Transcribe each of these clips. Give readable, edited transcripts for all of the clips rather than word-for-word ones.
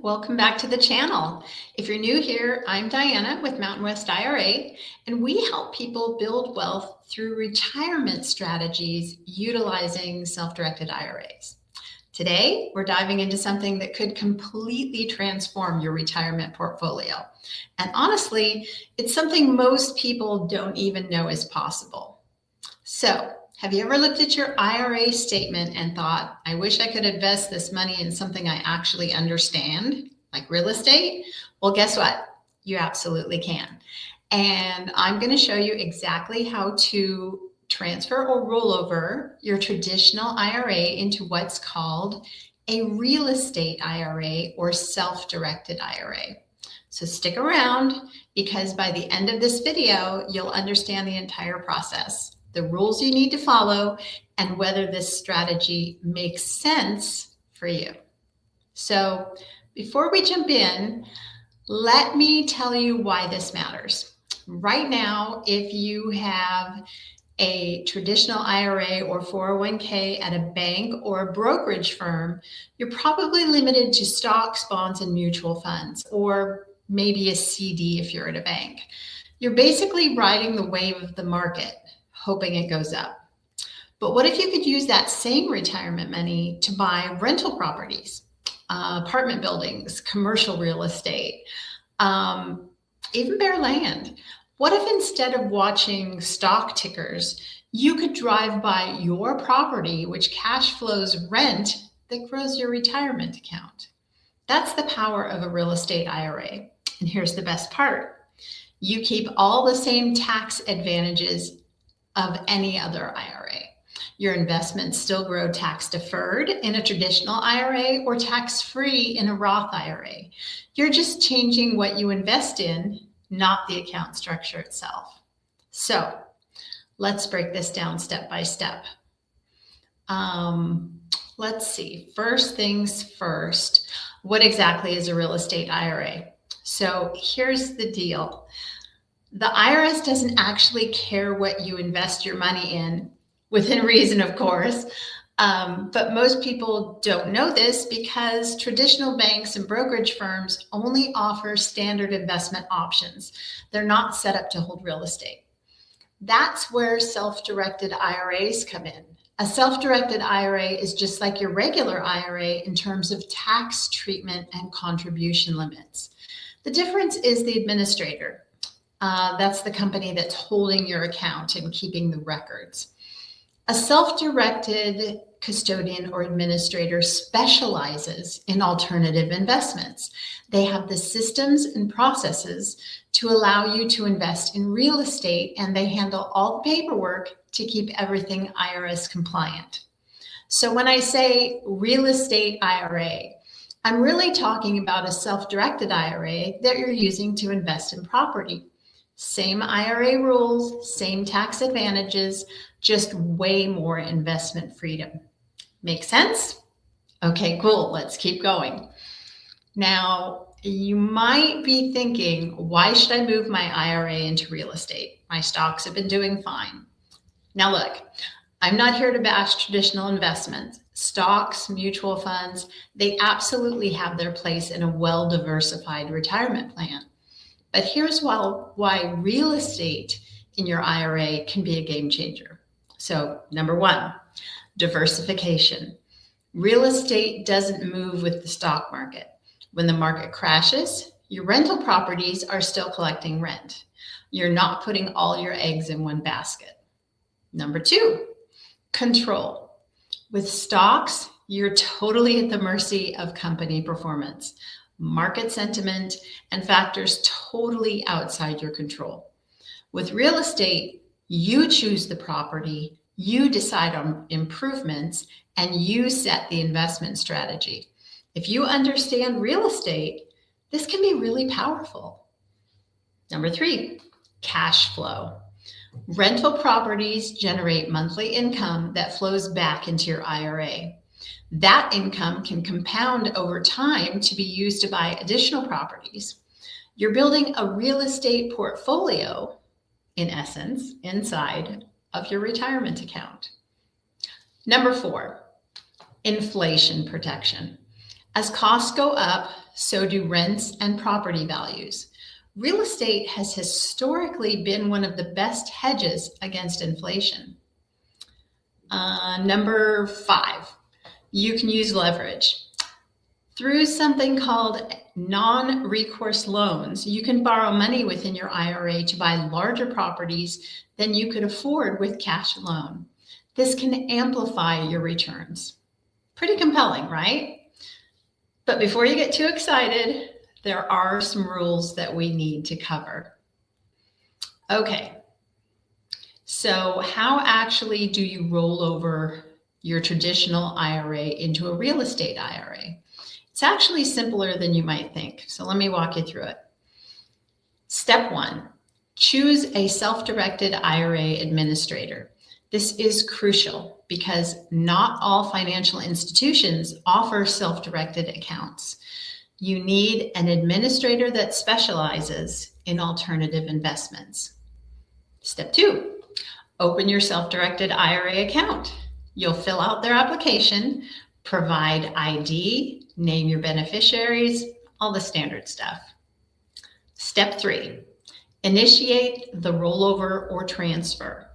welcome back to the channel. If you're new here, I'm Diana with Mountain West IRA, and we help people build wealth through retirement strategies utilizing self-directed IRAs. Today, we're diving into something that could completely transform your retirement portfolio. And honestly, it's something most people don't even know is possible. So, have you ever looked at your IRA statement and thought, I wish I could invest this money in something I actually understand, like real estate? Well, guess what? You absolutely can. And I'm going to show you exactly how to transfer or roll over your traditional IRA into what's called a real estate IRA or self-directed IRA. So stick around, because by the end of this video, you'll understand the entire process, the rules you need to follow, and whether this strategy makes sense for you. So before we jump in, let me tell you why this matters. Right now, if you have a traditional IRA or 401k at a bank or a brokerage firm, you're probably limited to stocks, bonds, and mutual funds, or maybe a CD if you're at a bank. You're basically riding the wave of the market, hoping it goes up. But what if you could use that same retirement money to buy rental properties, apartment buildings, commercial real estate, even bare land? What if instead of watching stock tickers, you could drive by your property, which cash flows rent that grows your retirement account? That's the power of a real estate IRA. And here's the best part. You keep all the same tax advantages of any other IRA. Your investments still grow tax deferred in a traditional IRA or tax free in a Roth IRA. You're just changing what you invest in, not the account structure itself. So let's break this down step by step. Let's see, first things first, what exactly is a real estate IRA? So here's the deal. The IRS doesn't actually care what you invest your money in, within reason, of course. But most people don't know this because traditional banks and brokerage firms only offer standard investment options. They're not set up to hold real estate. That's where self-directed IRAs come in. A self-directed IRA is just like your regular IRA in terms of tax treatment and contribution limits. The difference is the administrator. That's the company that's holding your account and keeping the records. A self-directed custodian or administrator specializes in alternative investments. They have the systems and processes to allow you to invest in real estate, and they handle all the paperwork to keep everything IRS compliant. So when I say real estate IRA, I'm really talking about a self-directed IRA that you're using to invest in property. Same IRA rules, same tax advantages, just way more investment freedom. Make sense? Okay, cool. Let's keep going. Now, you might be thinking, why should I move my IRA into real estate? My stocks have been doing fine. Now look, I'm not here to bash traditional investments. Stocks, mutual funds, they absolutely have their place in a well-diversified retirement plan. But here's why real estate in your IRA can be a game changer. So number one, diversification. Real estate doesn't move with the stock market. When the market crashes, your rental properties are still collecting rent. You're not putting all your eggs in one basket. Number two, control. With stocks, you're totally at the mercy of company performance, market sentiment, and factors totally outside your control. With real estate, you choose the property, you decide on improvements, and you set the investment strategy. If you understand real estate, this can be really powerful. Number three, cash flow. Rental properties generate monthly income that flows back into your IRA. That income can compound over time to be used to buy additional properties. You're building a real estate portfolio, in essence, inside of your retirement account. Number four, inflation protection. As costs go up, so do rents and property values. Real estate has historically been one of the best hedges against inflation. Number 5, you can use leverage. Through something called non-recourse loans, you can borrow money within your IRA to buy larger properties than you could afford with cash alone. This can amplify your returns. Pretty compelling, right? But before you get too excited, there are some rules that we need to cover. Okay, so how actually do you roll over your traditional IRA into a real estate IRA? It's actually simpler than you might think. So let me walk you through it. Step 1, choose a self-directed IRA administrator. This is crucial because not all financial institutions offer self-directed accounts. You need an administrator that specializes in alternative investments. Step 2, open your self-directed IRA account. You'll fill out their application, provide ID, name your beneficiaries, all the standard stuff. Step 3, initiate the rollover or transfer.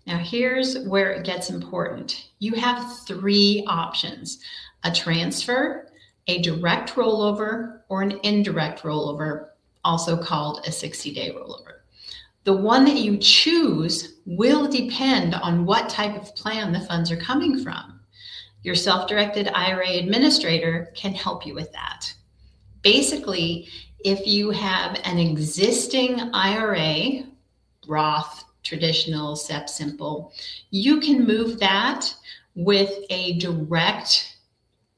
Now here's where it gets important. You have 3 options: a transfer, a direct rollover, or an indirect rollover, also called a 60-day rollover. The one that you choose will depend on what type of plan the funds are coming from. Your self-directed IRA administrator can help you with that. Basically, if you have an existing IRA, Roth, traditional, SEP simple, you can move that with a direct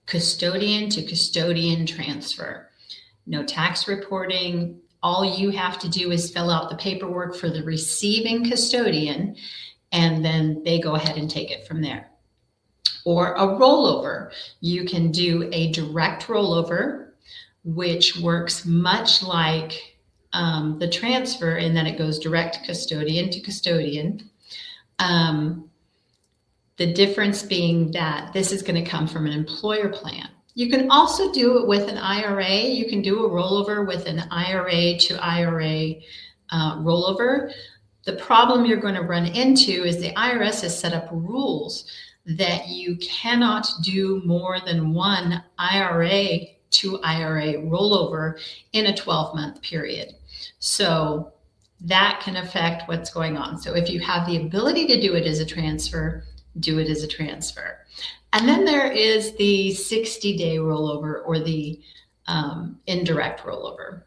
custodian to custodian transfer. No tax reporting. All you have to do is fill out the paperwork for the receiving custodian, and then they go ahead and take it from there. Or a rollover. You can do a direct rollover, which works much like the transfer in that it goes direct custodian to custodian. The difference being that this is going to come from an employer plan. You can also do it with an IRA. You can do a rollover with an IRA to IRA rollover. The problem you're going to run into is the IRS has set up rules that you cannot do more than one IRA to IRA rollover in a 12-month period. So that can affect what's going on. So if you have the ability to do it as a transfer, do it as a transfer. And then there is the 60-day rollover or the indirect rollover.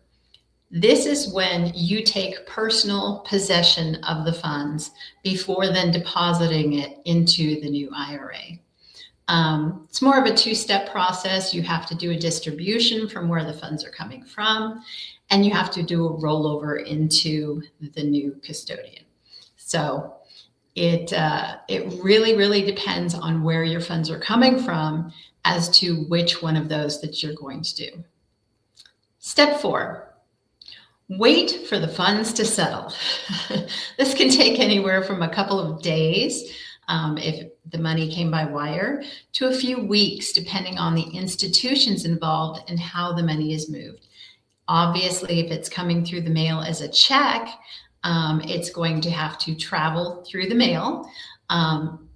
This is when you take personal possession of the funds before then depositing it into the new IRA. It's more of a 2-step process. You have to do a distribution from where the funds are coming from, and you have to do a rollover into the new custodian. So it really, really depends on where your funds are coming from as to which one of those that you're going to do. Step 4. Wait for the funds to settle. This can take anywhere from a couple of days, if the money came by wire, to a few weeks, depending on the institutions involved and how the money is moved. Obviously, if it's coming through the mail as a check, it's going to have to travel through the mail.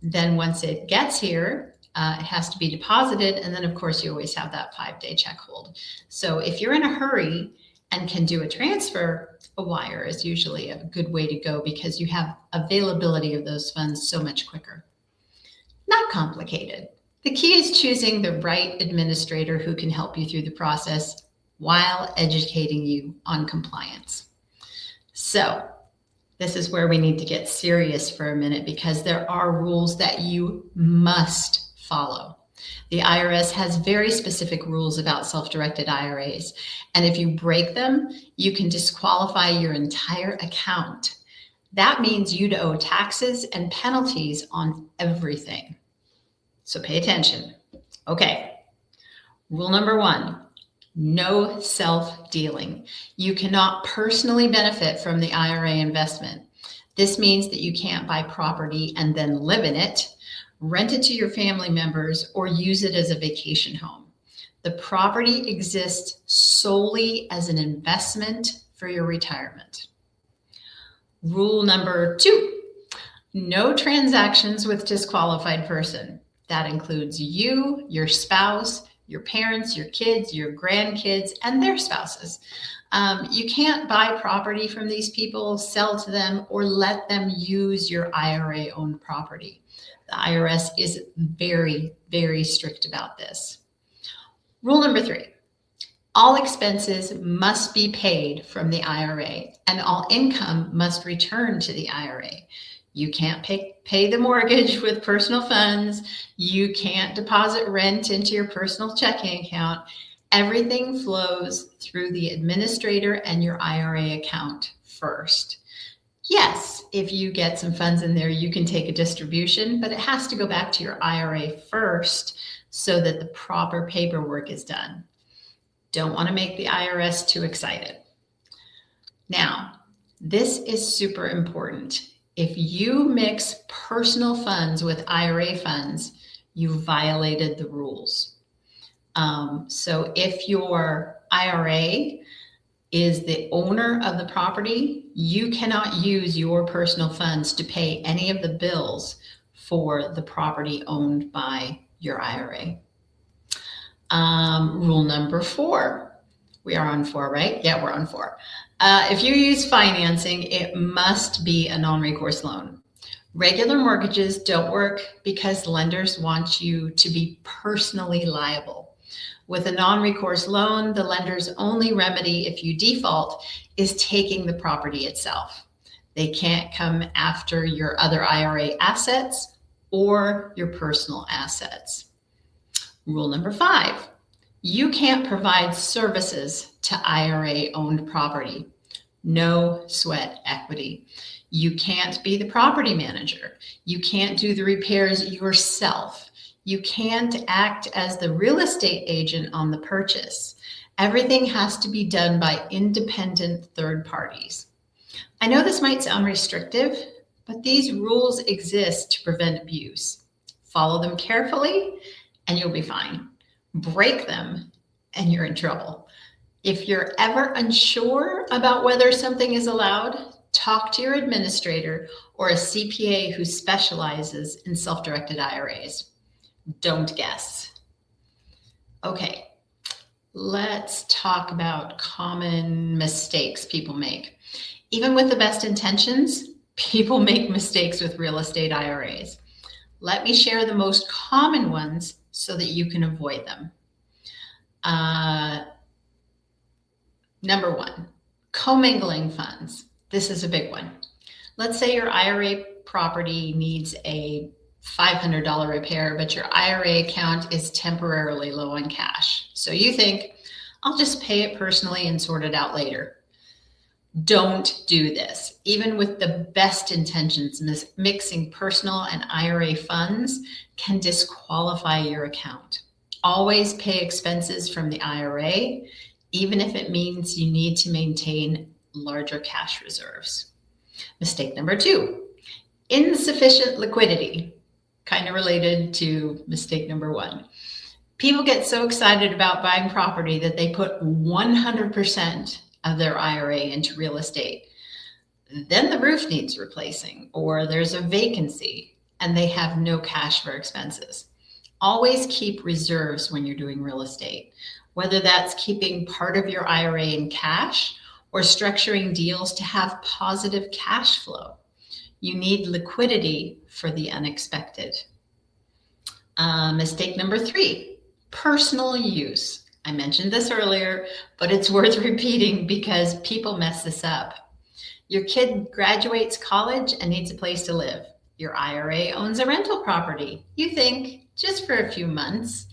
Then once it gets here, it has to be deposited. And then, of course, you always have that 5-day check hold. So if you're in a hurry and can do a transfer, a wire is usually a good way to go because you have availability of those funds so much quicker. Not complicated. The key is choosing the right administrator who can help you through the process while educating you on compliance. So this is where we need to get serious for a minute because there are rules that you must follow. The IRS has very specific rules about self-directed IRAs, and if you break them, you can disqualify your entire account. That means you'd owe taxes and penalties on everything. So pay attention. Okay, rule number 1, no self-dealing. You cannot personally benefit from the IRA investment. This means that you can't buy property and then live in it, rent it to your family members, or use it as a vacation home. The property exists solely as an investment for your retirement. Rule number 2, no transactions with disqualified person. That includes you, your spouse, your parents, your kids, your grandkids, and their spouses. You can't buy property from these people, sell to them, or let them use your IRA-owned property. The IRS is very, very strict about this. Rule number 3, all expenses must be paid from the IRA, and all income must return to the IRA. You can't pay the mortgage with personal funds. You can't deposit rent into your personal checking account. Everything flows through the administrator and your IRA account first. Yes, if you get some funds in there, you can take a distribution, but it has to go back to your IRA first so that the proper paperwork is done. Don't want to make the IRS too excited. Now, this is super important. If you mix personal funds with IRA funds, you violated the rules. So if your IRA is the owner of the property, you cannot use your personal funds to pay any of the bills for the property owned by your IRA. Rule number 4. We are on 4, right? Yeah, we're on 4. If you use financing, it must be a non-recourse loan. Regular mortgages don't work because lenders want you to be personally liable. With a non-recourse loan, the lender's only remedy if you default is taking the property itself. They can't come after your other IRA assets or your personal assets. Rule number 5, you can't provide services to IRA-owned property. No sweat equity. You can't be the property manager. You can't do the repairs yourself. You can't act as the real estate agent on the purchase. Everything has to be done by independent third parties. I know this might sound restrictive, but these rules exist to prevent abuse. Follow them carefully and you'll be fine. Break them and you're in trouble. If you're ever unsure about whether something is allowed, talk to your administrator or a CPA who specializes in self-directed IRAs. Don't guess. Okay, let's talk about common mistakes people make. Even with the best intentions, people make mistakes with real estate IRAs. Let me share the most common ones so that you can avoid them. Number 1, commingling funds. This is a big one. Let's say your IRA property needs a $500 repair, but your IRA account is temporarily low on cash. So you think, I'll just pay it personally and sort it out later. Don't do this. Even with the best intentions, mixing personal and IRA funds can disqualify your account. Always pay expenses from the IRA, even if it means you need to maintain larger cash reserves. Mistake number 2, insufficient liquidity. Kind of related to mistake number 1. People get so excited about buying property that they put 100% of their IRA into real estate. Then the roof needs replacing or there's a vacancy and they have no cash for expenses. Always keep reserves when you're doing real estate, whether that's keeping part of your IRA in cash or structuring deals to have positive cash flow. You need liquidity for the unexpected. Mistake number 3, personal use. I mentioned this earlier, but it's worth repeating because people mess this up. Your kid graduates college and needs a place to live. Your IRA owns a rental property. You think, just for a few months.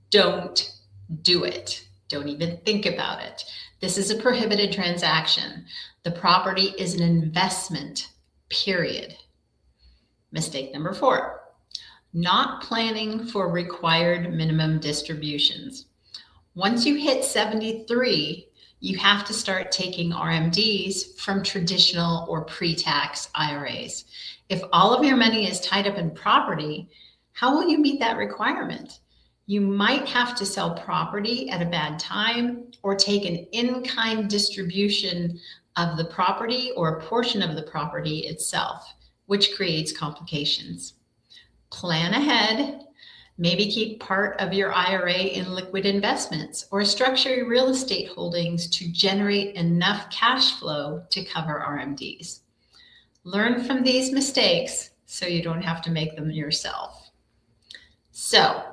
Don't do it. Don't even think about it. This is a prohibited transaction. The property is an investment. Period. Mistake number 4, not planning for required minimum distributions. Once you hit 73, you have to start taking RMDs from traditional or pre-tax IRAs. If all of your money is tied up in property, how will you meet that requirement? You might have to sell property at a bad time or take an in-kind distribution of the property or a portion of the property itself, which creates complications. Plan ahead. Maybe keep part of your IRA in liquid investments or structure your real estate holdings to generate enough cash flow to cover RMDs. Learn from these mistakes so you don't have to make them yourself. So,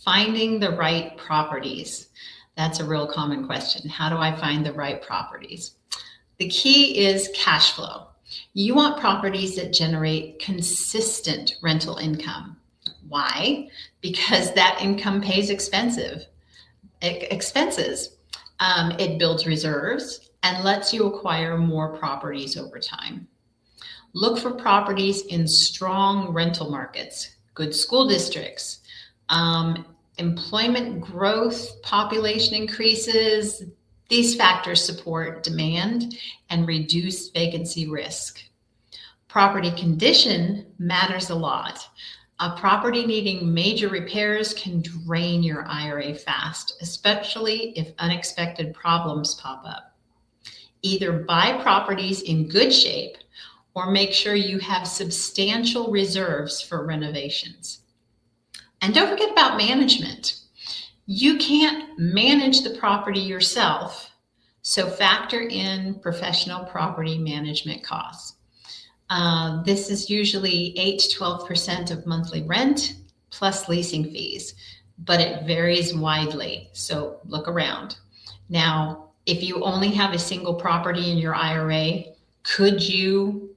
finding the right properties. That's a real common question. How do I find the right properties? The key is cash flow. You want properties that generate consistent rental income. Why? Because that income pays expenses. It builds reserves and lets you acquire more properties over time. Look for properties in strong rental markets, good school districts, employment growth, population increases. These factors support demand and reduce vacancy risk. Property condition matters a lot. A property needing major repairs can drain your IRA fast, especially if unexpected problems pop up. Either buy properties in good shape or make sure you have substantial reserves for renovations. And don't forget about management. You can't manage the property yourself, so factor in professional property management costs. This is usually 8 to 12% of monthly rent plus leasing fees, but it varies widely, so look around. Now, if you only have a single property in your IRA, could you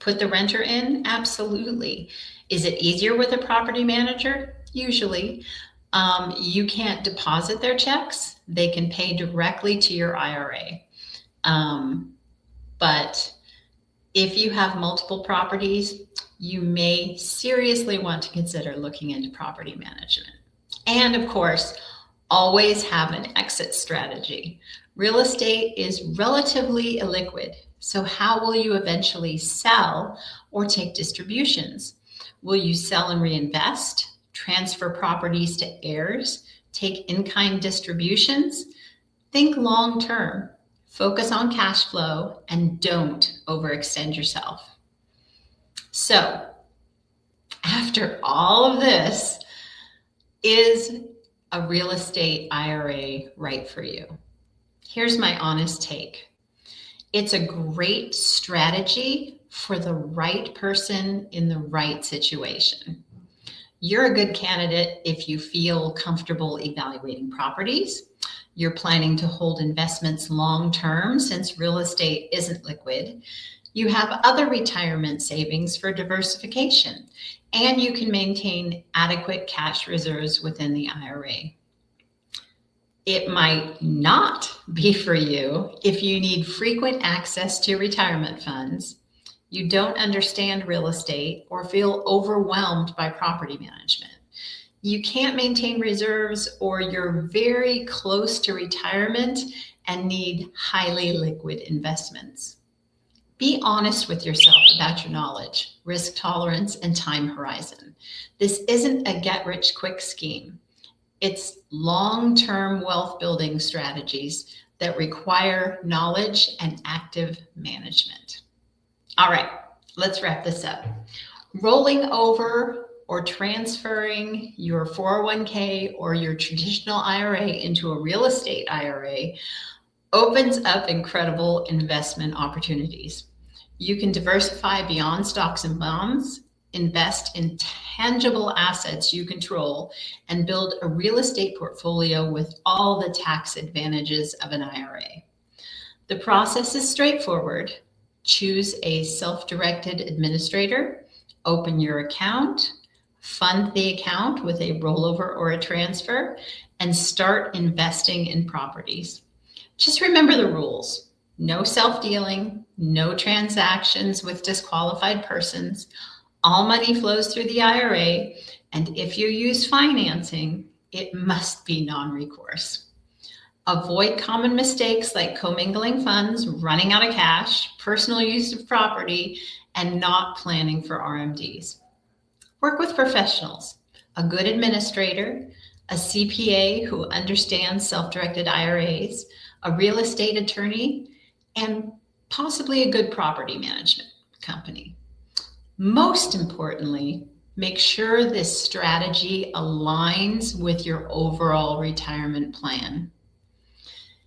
put the renter in? Absolutely. Is it easier with a property manager? Usually. You can't deposit their checks. They can pay directly to your IRA. But if you have multiple properties, you may seriously want to consider looking into property management. And of course, always have an exit strategy. Real estate is relatively illiquid. So how will you eventually sell or take distributions? Will you sell and reinvest, transfer properties to heirs, take in-kind distributions? Think long-term, focus on cash flow, and don't overextend yourself. So, after all of this, is a real estate IRA right for you? Here's my honest take. It's a great strategy for the right person in the right situation. You're a good candidate if you feel comfortable evaluating properties. You're planning to hold investments long-term since real estate isn't liquid. You have other retirement savings for diversification, and you can maintain adequate cash reserves within the IRA. It might not be for you if you need frequent access to retirement funds, you don't understand real estate, or feel overwhelmed by property management. You can't maintain reserves, or you're very close to retirement and need highly liquid investments. Be honest with yourself about your knowledge, risk tolerance, and time horizon. This isn't a get-rich-quick scheme. It's long-term wealth building strategies that require knowledge and active management. All right, let's wrap this up. Rolling over or transferring your 401k or your traditional IRA into a real estate IRA opens up incredible investment opportunities. You can diversify beyond stocks and bonds, invest in tangible assets you control, and build a real estate portfolio with all the tax advantages of an IRA. The process is straightforward. Choose a self-directed administrator, open your account, fund the account with a rollover or a transfer, and start investing in properties. Just remember the rules. No self-dealing, no transactions with disqualified persons. All money flows through the IRA, and if you use financing, it must be non-recourse. Avoid common mistakes like commingling funds, running out of cash, personal use of property, and not planning for RMDs. Work with professionals. a good administrator, a CPA who understands self-directed IRAs, a real estate attorney, and possibly a good property management company. Most importantly, make sure this strategy aligns with your overall retirement plan.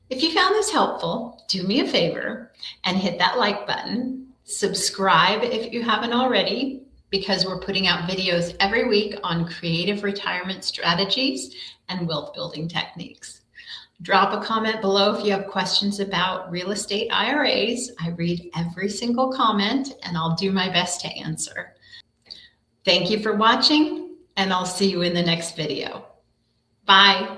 If you found this helpful, do me a favor and hit that like button. Subscribe if you haven't already, because we're putting out videos every week on creative retirement strategies and wealth building techniques. Drop a comment below if you have questions about real estate IRAs. I read every single comment and I'll do my best to answer. Thank you for watching, and I'll see you in the next video. Bye.